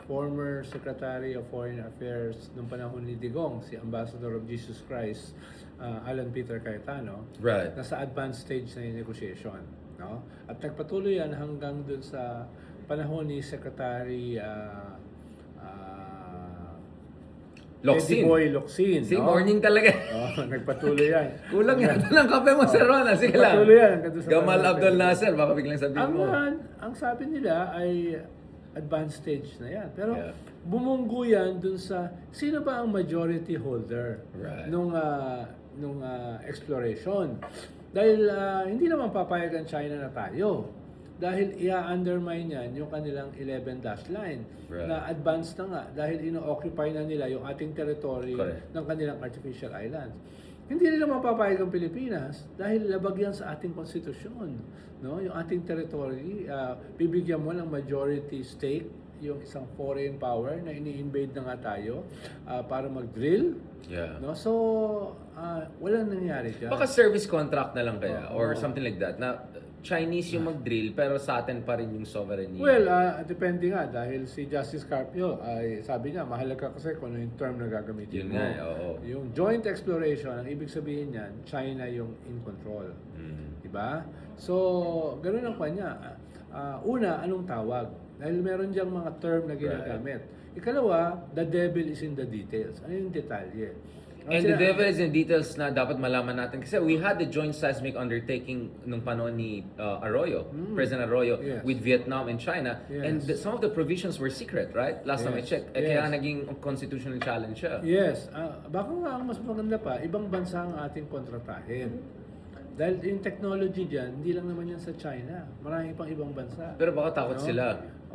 former Secretary of Foreign Affairs nung panahon ni Digong, si Ambassador of Jesus Christ, Alan Peter Cayetano, Right. nasa advanced stage na yung negotiation. No? At nagpatuloy yan hanggang dun sa panahon ni Secretary Locsin. Eddie Boy Locsin. Si no? morning talaga. Nagpatuloy yan. Kulang yata ng kape mo, Sir Ron. Sige lang. Nagpatuloy yan. hanggang dun sa Gamal panahon ni Abdul Eddie. Nasser, baka biglang sabihin mo. Ang sabi nila ay advanced stage na yan. Pero Yeah. bumunggo yan dun sa sino ba ang majority holder Right. nung exploration. Dahil hindi naman papayag ang China na tayo. Dahil i-undermine yan yung kanilang 11 dash line Right. na advanced na nga dahil ino-occupy na nila yung ating territory Correct. ng kanilang artificial islands. Hindi nila mapapayag ang Pilipinas dahil labag yan sa ating konstitusyon. No? Yung ating territory, bibigyan mo ng majority stake yung isang foreign power na ini-invade na nga tayo para mag-drill. Yeah. No? So, walang nangyari dyan. Baka service contract na lang kaya or Oo. something like that na Chinese yung mag-drill pero sa atin pa rin yung sovereignty. Well, depende nga dahil si Justice Carpio ay sabi niya mahalaga kasi kung ano yung term na gagamitin Yun mo. nga, oo. Yung joint exploration, ang ibig sabihin niyan, China yung in control. Diba? So, ganun ang kanya. Una, anong tawag? Dahil meron diyang mga term na ginagamit. Ikalawa, the devil is in the details. Ano yung detalye? And the devil is in details na dapat malaman natin. Kasi we had the joint seismic undertaking nung panahon ni Arroyo, President Arroyo, Yes. with Vietnam and China. Yes. And some of the provisions were secret, right? Last time I Yes. checked. Yes. Kaya naging constitutional challenge siya. Yes. Baka nga ang mas maganda pa, ibang bansa ang ating kontratahin. Dahil yung technology dyan, hindi lang naman yan sa China. Marami pang ibang bansa. Pero baka takot No? sila.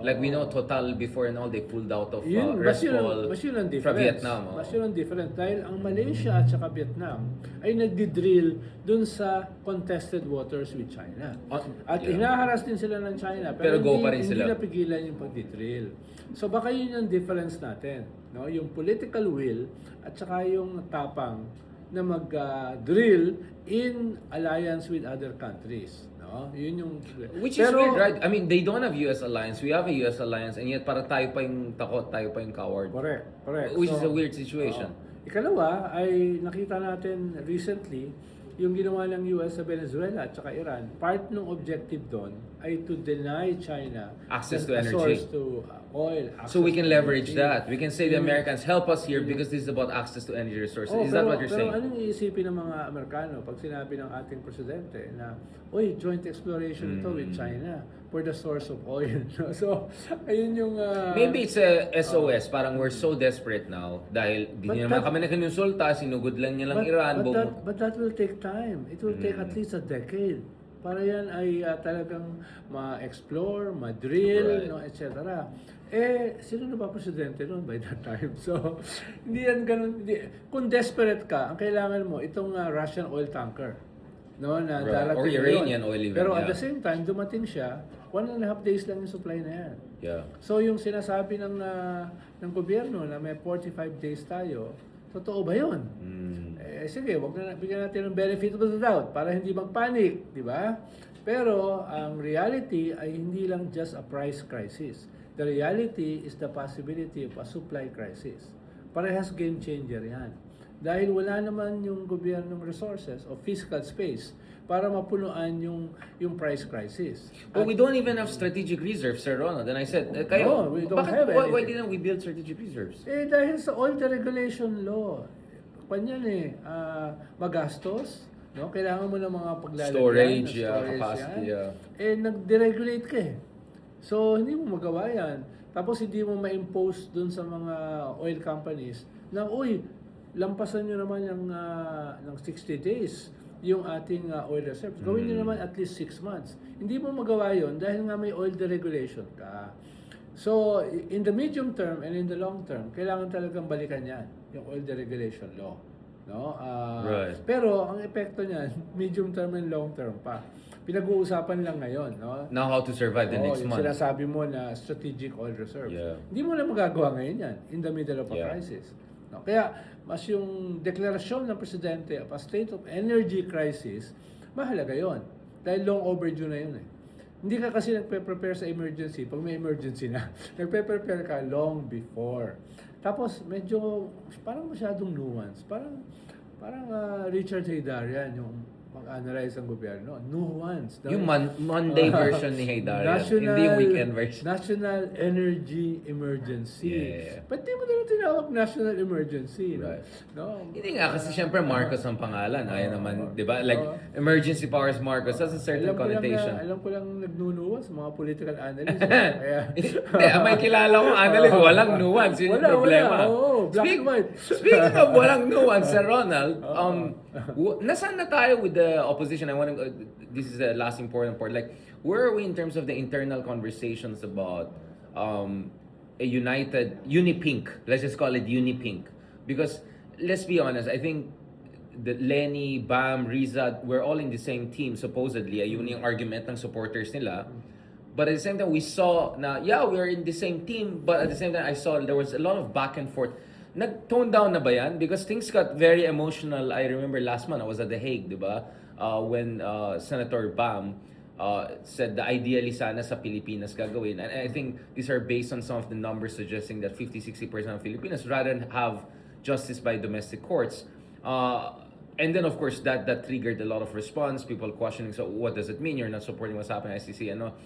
Like we know Total before and all, they pulled out of Mas yun Respol ang difference. from Vietnam. Oh. Mas yun ang difference. Dahil ang Malaysia at saka Vietnam ay nagdi-drill dun sa contested waters with China. At Yeah. hinaharas din sila ng China. Pero go pa rin hindi sila. napigilan yung pagdi-drill. So baka yun yung difference natin. No? Yung political will at saka yung tapang na mag-drill in alliance with other countries. No? Yun yung... Which is weird, right? I mean, they don't have US alliance. We have a US alliance and yet para tayo pa yung takot, tayo pa yung coward. Correct. Which is So, a weird situation. Ikalawa ay nakita natin recently yung ginawa ng US sa Venezuela at saka Iran. Part ng objective doon ay to deny China Access to a energy. source to oil. So we can access to leverage energy. that. We can say the Americans help us here because this is about access to energy resources. Is that what you're pero saying? anong iisipin ng mga Amerikano pag sinabi ng ating presidente na, oy, joint exploration ito with China for the source of oil. So, ayun yung... Maybe it's a SOS. Parang we're so desperate now dahil di But naman that- kami nakinonsulta, sinugod lang niya lang Iran. but that will take time. It will take at least a decade. Para yan ay talagang ma-explore, ma-drill, Right. no, etc. Sino na ba presidente noon by that time? So, hindi yan ganun. Kung desperate ka, ang kailangan mo, itong Russian oil tanker. No, na Right. darating Or na Iranian yun. oil even, Pero at yeah. the same time, dumating siya, 1.5 days lang yung supply na yan. Yeah. So yung sinasabi ng gobyerno na may 45 days tayo, totoo ba yun? Sige, wag na bigyan natin ng benefit of the doubt para hindi mag-panic, di ba? Pero ang reality ay hindi lang just a price crisis. The reality is the possibility of a supply crisis. Parehas game changer yan. Dahil wala naman yung gobyernong resources o fiscal space para mapunuan yung price crisis. But we don't even have strategic reserves, Sir Ronald. And I said, kayo, No, we don't bakit, have why anything. didn't we build strategic reserves? Dahil sa oil deregulation law, kanyan magastos, no? Kailangan mo ng mga paglalagyan, Storage, ng yeah, capacity, yan. yeah. Nag-deregulate ka eh. So, hindi mo magawa yan. Tapos, hindi mo ma-impose dun sa mga oil companies na, uy, lampasan nyo naman ng 60 days yung ating oil reserves. Gawin nyo naman at least 6 months. Hindi mo magawa yon dahil nga may oil deregulation ka. So, in the medium term and in the long term, kailangan talagang balikan yan, yung oil deregulation law. No? Right. Pero, ang epekto niyan, medium term and long term pa. Pinag-uusapan lang ngayon. No? Now how to survive the next yung month. sinasabi mo na strategic oil reserves. Yeah. Hindi mo na magagawa ngayon yan in the middle of a Yeah. crisis. No? Kaya, mas yung deklarasyon ng Presidente of a state of energy crisis, mahalaga yon. Dahil long overdue na yun eh. Hindi ka kasi nagpe-prepare sa emergency pag may emergency na. Nagpe-prepare ka long before. Tapos medyo parang masyadong nuance. Parang Richard Haydarian yung mag-analyze ang gobyerno. Nuance. Yung Monday version ni Haydarian, hindi yung weekend version. National Energy Emergency. Yeah. Ba't di mo na tinawag National Emergency? Right. No? Hindi nga, kasi syempre Marcos ang pangalan. Ayaw naman, di ba? Like, emergency powers Marcos, that's a certain connotation. Alam ko lang nagnunuwas sa mga political analysts. Kaya, Hindi, may kilala kong analyst, walang nuance. Yun yung problema. Oo, black and white. Speaking of walang nuance, Sir Ronald, nasaan na tayo with the opposition? This is the last important part. Like, where are we in terms of the internal conversations about a united Unipink? Let's just call it Unipink. Because, let's be honest, I think the Lenny, Bam, Riza, we're all in the same team, supposedly. Ayun yung argument ng supporters nila. But at the same time, we saw na, yeah, we are in the same team, but at the same time, I saw there was a lot of back and forth. Nag-tone down na ba yan? Because things got very emotional. I remember last month, I was at The Hague, di ba? When Senator Bam said that ideally sana sa Pilipinas gagawin. And I think these are based on some of the numbers suggesting that 50-60% of Filipinos rather than have justice by domestic courts. And then, of course, that triggered a lot of response. People questioning, so what does it mean? You're not supporting what's happening at ICC. Ano?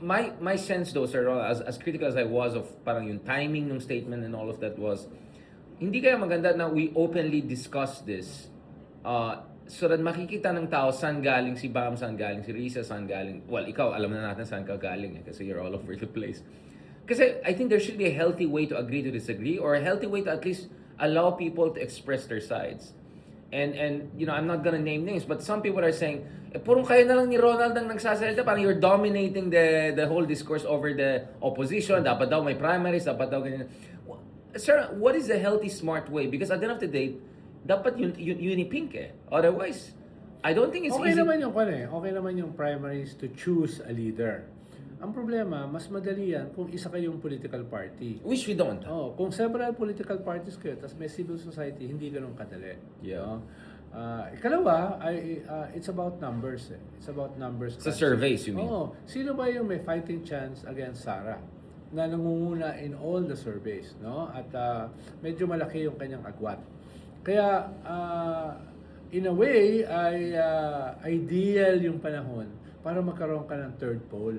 My sense though, Sir Ron, as critical as I was of parang yung timing ng statement and all of that was, hindi kaya maganda na we openly discuss this so that makikita ng tao saan galing si Bam, saan galing si Risa, saan galing, well, ikaw, alam na natin saan ka galing kasi you're all over the place. Kasi I think there should be a healthy way to agree to disagree or a healthy way to at least allow people to express their sides. And you know, I'm not gonna name names, but some people are saying, purong kayo na lang ni Ronald ang nagsasalita, parang you're dominating the whole discourse over the opposition, dapat daw may primaries, dapat daw ganyan. Sir, what is the healthy, smart way? Because at the end of the day, dapat unipink eh. Otherwise, I don't think it's okay easy. Okay naman yung primaries to choose a leader. Ang problema, mas madali yan kung isa kayong political party. Which we don't. Kung several political parties kayo, tapos may civil society, hindi ganun kadali. Yeah. Ikalawa, it's about numbers eh. It's about numbers. Sa surveys, you mean? Sino ba yung may fighting chance against Sara? Na nangunguna in all the surveys, no? At medyo malaki yung kanyang agwat. Kaya, in a way, ay ideal yung panahon para magkaroon ka ng third pole.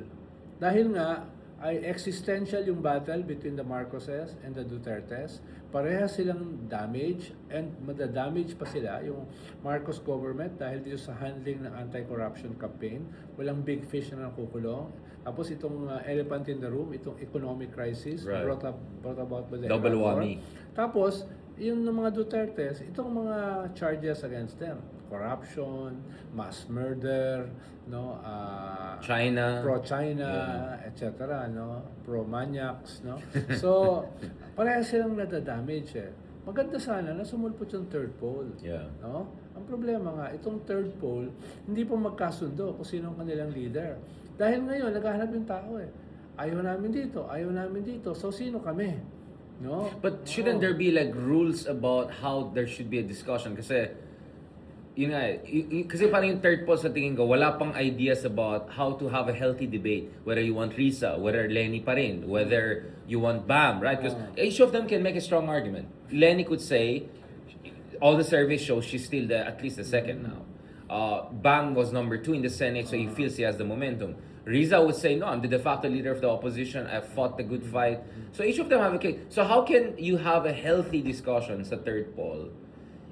Dahil nga, ay existential yung battle between the Marcoses and the Dutertes. Parehas silang damage and madadamage pa sila yung Marcos government dahil dito sa handling ng anti-corruption campaign. Walang big fish na nakukulong. Tapos itong elephant in the room, itong economic crisis brought about by the double Iraq War. whammy. Tapos, yung mga Dutertes, itong mga charges against them. Corruption, mass murder, no, China, pro-China, etc., no, pro-maniacs, no. So, parehas silang nadadamage eh. Maganda sana na sumulpot yung third pole. Yeah. No? Ang problema nga, itong third pole, hindi pa magkasundo kung sino ang kanilang leader. Dahil ngayon, naghahanap yung tao eh. Ayaw namin dito. So, sino kami? No? But shouldn't there be like rules about how there should be a discussion? Kasi, yun nga, kasi parang yung third pole sa tingin ko, wala pang ideas about how to have a healthy debate. Whether you want Risa, whether Lenny pa rin, whether you want Bam, right? Because each of them can make a strong argument. Lenny could say, all the surveys show she's still at least the second now. Bam was number 2 in the Senate, so he feels he has the momentum. Riza would say, no, I'm the de facto leader of the opposition. I fought the good fight. So each of them have a case. So how can you have a healthy discussion sa third poll?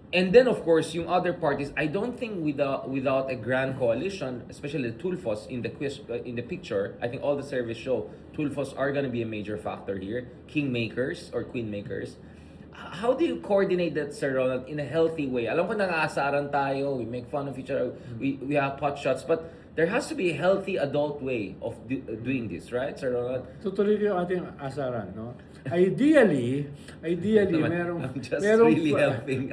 And then, of course, yung other parties, I don't think without a grand coalition, especially the Tulfos in the picture, I think all the surveys show Tulfos are going to be a major factor here. Kingmakers or queenmakers. How do you coordinate that, Sir Ronald, in a healthy way? Alam ko nang-aasaran tayo, we make fun of each other, we have pot shots, but there has to be a healthy adult way of doing this, right, Sir Ronald? Tutuloy ko yung ating asaran, no? Ideally, meron really helping.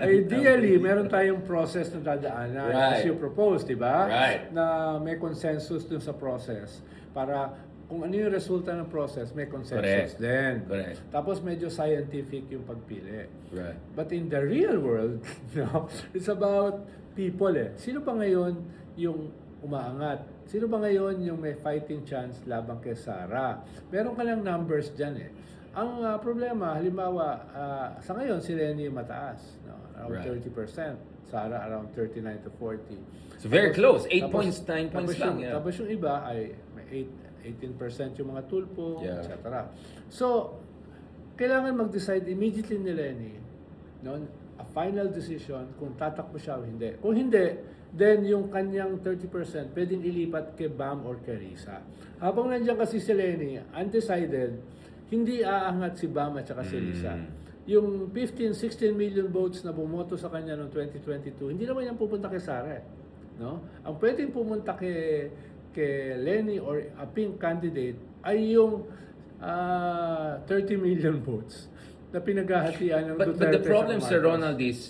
meron tayong process na dadaanan as you propose, di ba? Right. Na may consensus dun sa process para kung ano yung resulta ng process, may consensus din. Correct. Tapos medyo scientific yung pagpili. Right. But in the real world, no, it's about people eh. Sino pa ngayon yung umaangat. Sino ba ngayon yung may fighting chance laban kay Sara? Meron ka lang numbers dyan eh. Ang problema, halimbawa, sa ngayon si Lenny mataas, no? Around Right. 30%. Sara around 39 to 40. So very close. 8 tapos- points, 9 points lang. Yeah. Tapos yung iba ay may 18% yung mga tulpo, Yeah. etc. So, kailangan mag-decide immediately ni Lenny, no, a final decision kung tatakbo siya o hindi. Kung hindi, then yung kanyang 30% pwedeng ilipat kay Bam or kay Risa. Habang nandiyan kasi si Lenny, undecided, hindi aangat si Bam at saka si Risa. Yung 15-16 million votes na bumoto sa kanya noong 2022, hindi naman yan pupunta kay Sara. No? Ang pwedeng pumunta kay Lenny or a pink candidate ay yung 30 million votes na pinaghahatian ng But Duterte the problem, sa Sir Marcos. Ronald, is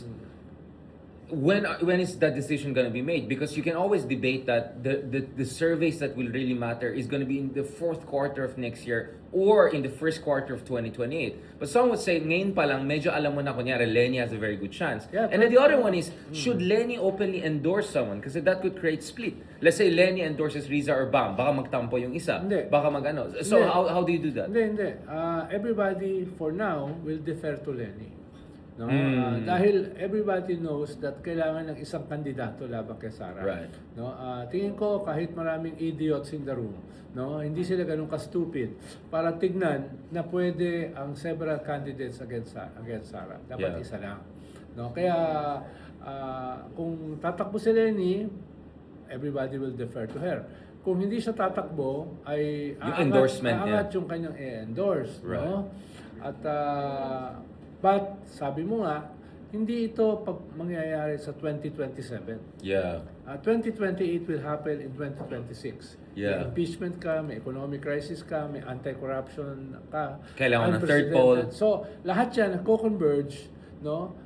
when is that decision going to be made? Because you can always debate that the surveys that will really matter is going to be in the fourth quarter of next year or in the first quarter of 2028. But some would say, ngayon pa lang, medyo alam mo na, kunyari, Lenny has a very good chance. Yeah, And then the other one is, should Lenny openly endorse someone? Kasi that could create split. Let's say Lenny endorses Riza or Bam, baka magtampo yung isa. Hindi. Baka mag-ano. So Hindi. how do you do that? Hindi. Everybody for now will defer to Lenny. No? Mm. Dahil everybody knows that kailangan ng isang kandidato laban kay Sara. Right. No? Tingin ko kahit maraming idiots in the room, no, hindi sila ganun ka-stupid para tignan na pwede ang several candidates against Sara. Dapat Yeah. isa lang. No? Kaya kung tatakbo si Lenny, everybody will defer to her. Kung hindi siya tatakbo, ay Yung endorsement niya. aangat yung kanyang i-endorse. Right. No? At but sabi mo nga, hindi ito mangyayari sa 2027. Yeah. 2028 will happen in 2026. Yeah. May impeachment ka, may economic crisis ka, may anti-corruption ka. Kailangan ng third unprecedented. poll. So, lahat yan nagko-converge, no,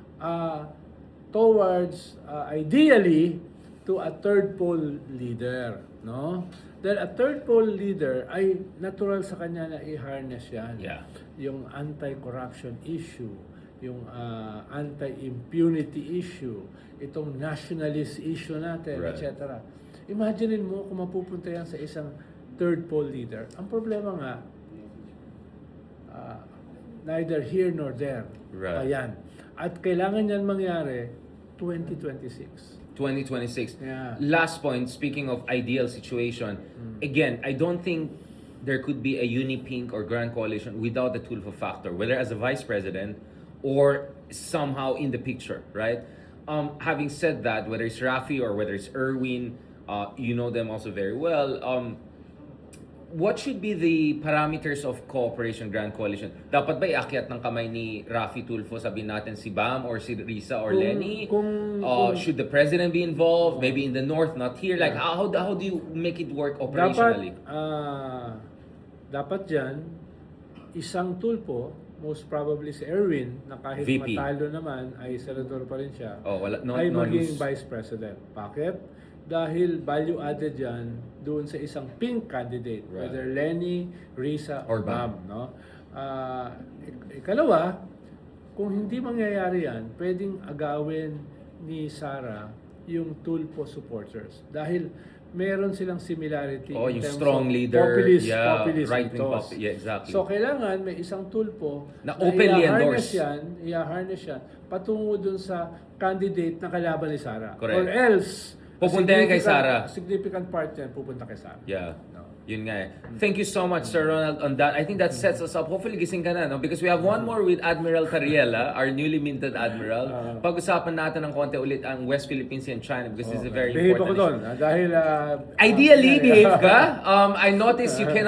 towards, ideally, to a third poll leader, no? Dahil a third poll leader ay natural sa kanya na i-harness yan. Yeah. Yung anti-corruption issue, yung anti-impunity issue, itong nationalist issue natin, Right. etc. Imaginein mo kung mapupunta yan sa isang third poll leader. Ang problema nga, neither here nor there. Right. Ayan. At kailangan yan mangyari 2026. 2026. Yeah. Last point, speaking of ideal situation, again, I don't think there could be a uni-pink or grand coalition without the Tulfo factor, whether as a vice president or somehow in the picture, right? Having said that, whether it's Rafi or whether it's Erwin, you know them also very well. What should be the parameters of cooperation grand coalition? Dapat ba iakyat ng kamay ni Rafi Tulfo, sabihin natin si Bam or si Risa or Lenny? Should the president be involved? Maybe in the north, not here. Like how do you make it work operationally? Dapat dyan, isang tulpo, most probably si Erwin, na kahit VP. matalo naman, ay senador pa rin siya, No, ay no maging lose. vice president. Bakit? Dahil value added yan doon sa isang pink candidate, Right. whether Lenny, Risa, Or or Bam. Bam. No? Ikalawa, kung hindi mangyayari yan, pwedeng agawin ni Sara yung Tulfo supporters. Dahil meron silang similarity Oh, in yung terms strong of leader, populist right-wing ethos. yeah, exactly. So, kailangan may isang tulpo Na openly endorse. i-harness yan patungo dun sa candidate na kalaban ni Sara. Correct. Or else, Pupunta yan kay Sara. significant part yan pupunta kay Sara. Yeah. No. Yun nga eh. Thank you so much, Sir Ronald, on that. I think that sets us up. Hopefully, gising ka na, no? Because we have one more with Admiral Tariela, our newly minted Admiral. Pag-usapan natin ng konti ulit ang West Philippine Sea and China because this is a very Behave ako important doon. Dahil issue. Ideally, behave ka. I noticed you cannot